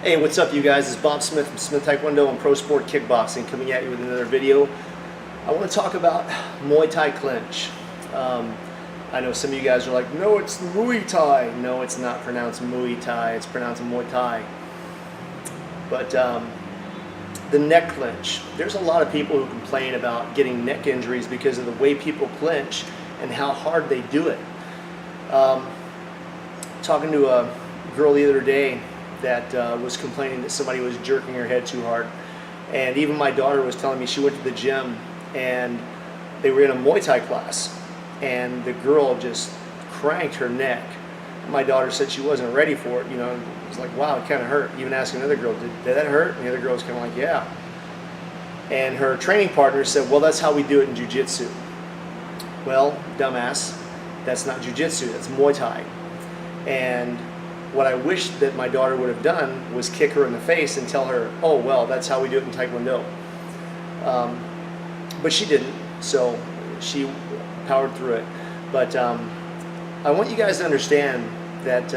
Hey, what's up you guys? It's Bob Smith from Smith Taekwondo and Pro Sport Kickboxing coming at you with another video. I want to talk about Muay Thai clinch. I know some of you guys are like, no, it's Muay Thai. No, it's not pronounced Muay Thai, it's pronounced Muay Thai. But the neck clinch, there's a lot of people who complain about getting neck injuries because of the way people clinch and how hard they do it. Talking to a girl the other day that was complaining that somebody was jerking her head too hard, and even my daughter was telling me she went to the gym and they were in a Muay Thai class and the girl just cranked her neck. My daughter said she wasn't ready for it, you know. It was like, wow, it kind of hurt. Even asking another girl, did that hurt? And the other girl was kind of like, yeah. And her training partner said, well, that's how we do it in jiu-jitsu. Well, dumbass, that's not jiu-jitsu, that's Muay Thai. And what I wish that my daughter would have done was kick her in the face and tell her, oh, well, that's how we do it in Taekwondo. But she didn't, so she powered through it. But I want you guys to understand that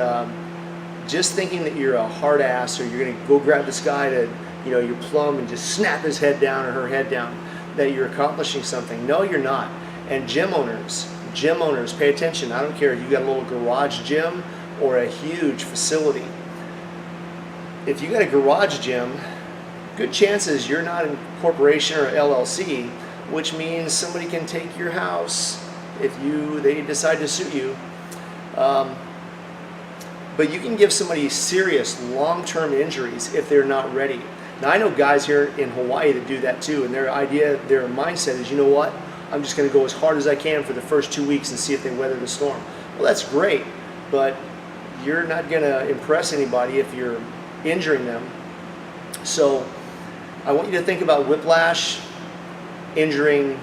just thinking that you're a hard ass or you're going to go grab this guy to, you know, your plum and just snap his head down or her head down, that you're accomplishing something. No, you're not. And gym owners, pay attention. I don't care if you got a little garage gym or a huge facility. If you got a garage gym, good chances you're not in corporation or LLC, which means somebody can take your house if they decide to sue you. But you can give somebody serious long-term injuries if they're not ready. Now I know guys here in Hawaii that do that too, and their mindset is, you know what, I'm just going to go as hard as I can for the first 2 weeks and see if they weather the storm. Well, that's great, but you're not going to impress anybody if you're injuring them. So I want you to think about whiplash, injuring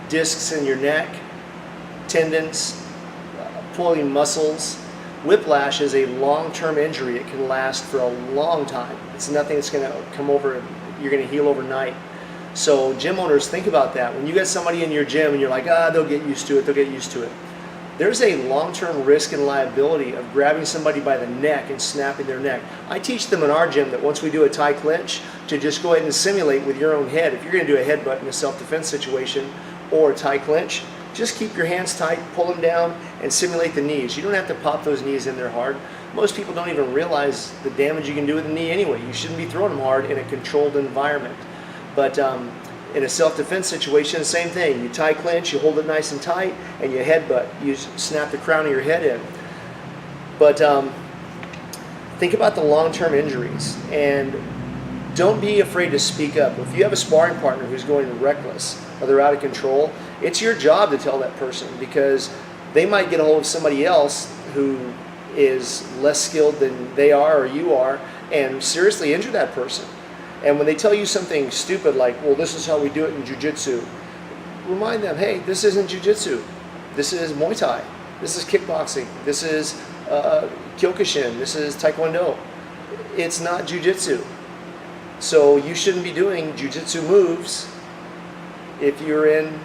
discs in your neck, tendons, pulling muscles. Whiplash is a long-term injury. It can last for a long time. It's nothing that's going to come over, you're going to heal overnight. So gym owners, think about that. When you get somebody in your gym and you're like, they'll get used to it, they'll get used to it. There's a long-term risk and liability of grabbing somebody by the neck and snapping their neck. I teach them in our gym that once we do a Thai clinch, to just go ahead and simulate with your own head. If you're going to do a headbutt in a self-defense situation or a Thai clinch, just keep your hands tight, pull them down, and simulate the knees. You don't have to pop those knees in there hard. Most people don't even realize the damage you can do with the knee anyway. You shouldn't be throwing them hard in a controlled environment. But in a self-defense situation, the same thing. You Thai clinch, you hold it nice and tight, and you headbutt. You snap the crown of your head in. But think about the long-term injuries, and don't be afraid to speak up. If you have a sparring partner who's going reckless or they're out of control, it's your job to tell that person, because they might get a hold of somebody else who is less skilled than they are or you are and seriously injure that person. And when they tell you something stupid like, well, this is how we do it in jiu-jitsu, remind them, hey, this isn't jiu-jitsu. This is Muay Thai. This is kickboxing. This is Kyokushin. This is Taekwondo. It's not jiu-jitsu. So you shouldn't be doing jiu-jitsu moves if you're in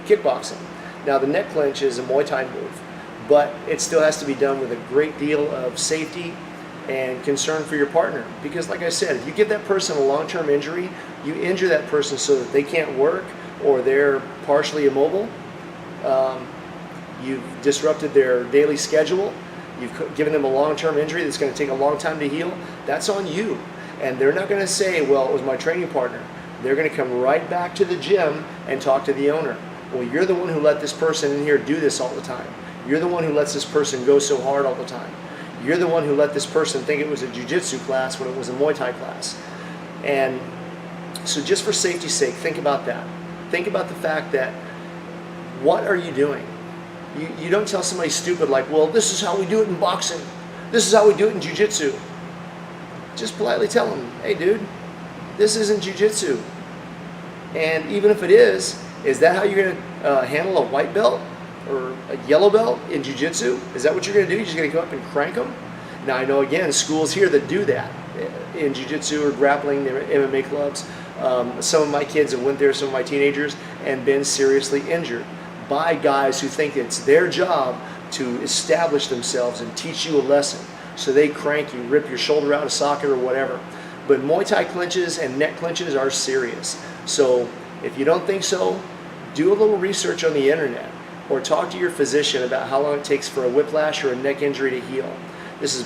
kickboxing. Now the neck clinch is a Muay Thai move, but it still has to be done with a great deal of safety and concern for your partner. Because like I said, if you give that person a long-term injury, you injure that person so that they can't work or they're partially immobile. You've disrupted their daily schedule. You've given them a long-term injury that's going to take a long time to heal. That's on you. And they're not going to say, well, it was my training partner. They're going to come right back to the gym and talk to the owner. Well, you're the one who let this person in here do this all the time. You're the one who lets this person go so hard all the time. You're the one who let this person think it was a jiu-jitsu class when it was a Muay Thai class. And so just for safety's sake, think about that. Think about the fact that, what are you doing? You don't tell somebody stupid like, well, this is how we do it in boxing. This is how we do it in jiu-jitsu. Just politely tell them, hey dude, this isn't jiu-jitsu. And even if it is that how you're going to handle a white belt or a yellow belt in jiu-jitsu? Is that what you're going to do? You're just going to go up and crank them? Now I know, again, schools here that do that in jiu-jitsu or grappling, they're MMA clubs. Some of my kids have went there, some of my teenagers, and been seriously injured by guys who think it's their job to establish themselves and teach you a lesson. so they crank you, rip your shoulder out of socket or whatever. But Muay Thai clinches and neck clinches are serious. So if you don't think so, do a little research on the internet or talk to your physician about how long it takes for a whiplash or a neck injury to heal. This is